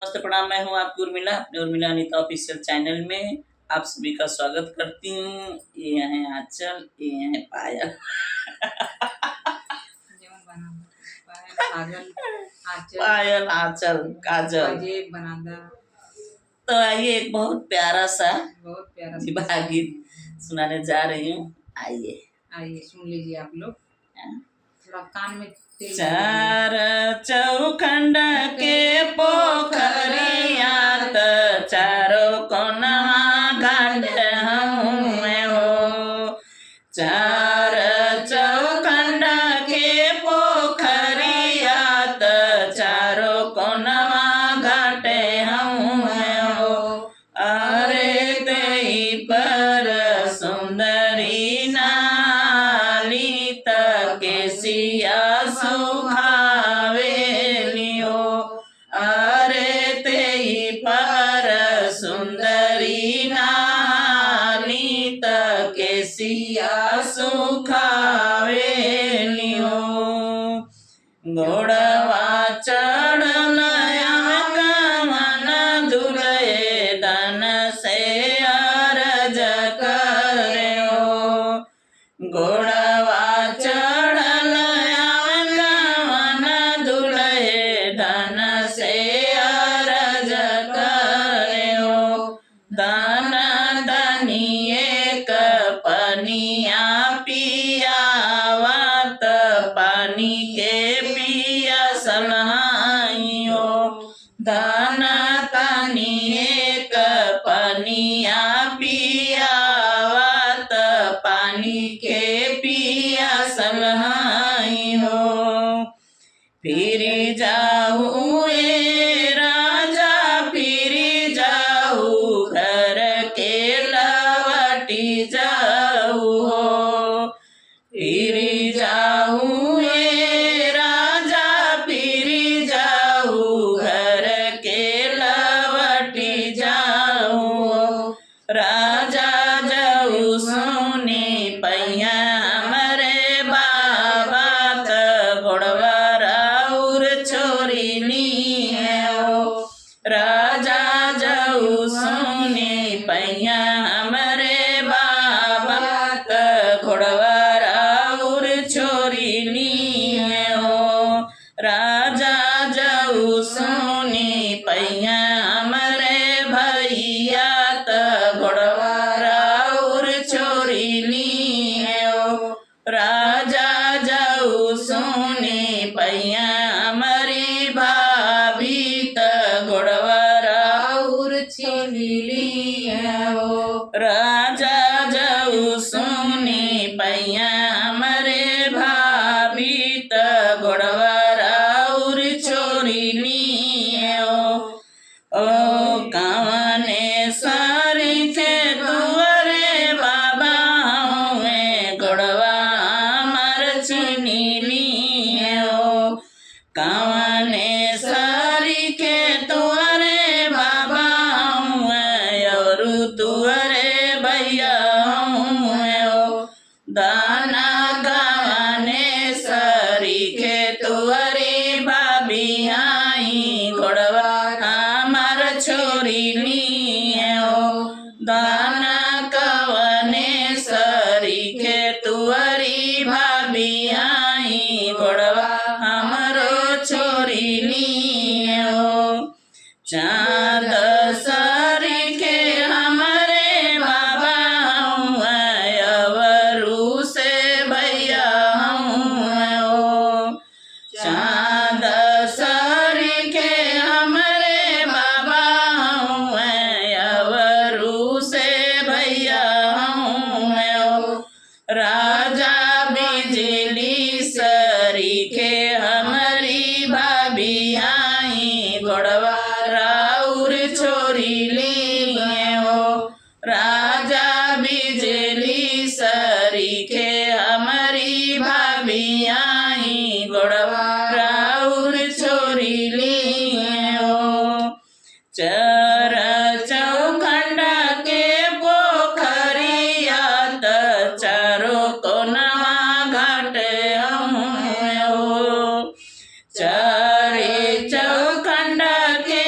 नमस्ते प्रणाम, मैं हूँ आपकी उर्मिला, अपने उर्मिला अनीता ऑफिशियल चैनल में आप सभी का स्वागत करती हूँ। ये है आंचल, ये है पायल। पायल, आंचल, काजल। तो आइए एक बहुत प्यारा विवाह गीत सुनाने जा रही हूँ। आइए सुन लीजिए आप लोग, थोड़ा कान में चार चौखंड के पोखरिया त चारों कोनवा घाट हमें हो। चार चौखंड के पोखरिया त चारों कोनवा घाटे हमें हो। अरे तेई पर सुंदरी नाली केसिया सुखावेलियो। अरे तेई पर सुंदरी नाली केसिया सुखावेलियो। घोड़वा चढ़ल कमन दुलए धन से अरज करे हो। घोड़वा चढ़ल कमन दुलए धन से अरज करे हो। धन धनिए पनिया पियावत पानी के पिया सलहाइयो। धन तनिए पनिया पियावत पानी के पिया सलहाइयो। फिर जाऊ राजा फिर जाऊ घर के लवटी जाऊ हो। फिर जाऊ राजा फिर जाऊ घर के लवटी जाऊ हो। राजा जाऊ सुनी पैया हमरे बाबा त घोड़वा राउर छोरी ली हो। राजा जाऊ सुनी पैया हमरे बाबा त घोड़वा राउर छोरी ली हो। राजा जाऊ सुनी पैया हमरे भैया त घोड़वा राउर छोरी ली हो। राजा जाऊ सुनी पैया हमारी भाभी त घोड़वा राउर छोरी ली हो। राजा जाऊ सुनी पैया हमारे भाभी त घोड़वा राउर छोरी ली हो। ओ कावने सारी थे तुअरे बाबा हमें घोड़वा मर चुनी ली हो। कावने सारी के तुअरे बाबा हमें और तुअरे भैया हमें हो। दाना कावने सारी के तुअरे भाभी आई घोड़वा हमार छोरी ली हो। दाना कवने सरी के तुअरी भाभी आई घोड़वा हमारो छोरी ली हो। चाँद सरी के हमारे बाबा अवरू से भैया हो। चाँद सरी के हमारे बाबा अवरू से भैया हो। राजा बिजली सरी के हमारी भाभी आई घोड़वा राउर छोरी ली हो। राजा बिजली सरी के हमारी भाभी आई घोड़वा राउर छोरी ली हो। चार चौखंड के पोखरिया त चारों कोनवा घाट हमें हो। चारे चौखंड के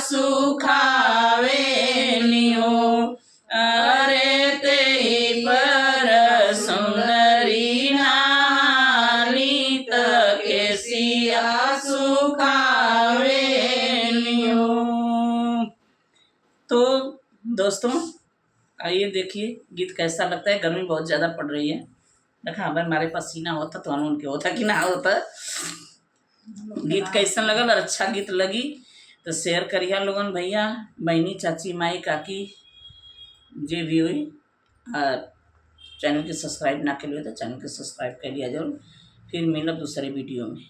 सुखावे नियो अरे ते पर सुंदरी नानी तके सिया सुखावे नियो। तो दोस्तों आइए देखिए गीत कैसा लगता है। गर्मी बहुत ज़्यादा पड़ रही है। देखा अगर हमारे पसीना होता तो उनके होता कि ना होता। गीत कैसा लगल और अच्छा गीत लगी तो शेयर करिए लोगन भैया बहनी चाची माई काकी जे भी हुई। और चैनल के सब्सक्राइब ना के लिए तो चैनल के सब्सक्राइब कर लिया जरूर। फिर मिलब दूसरे वीडियो में।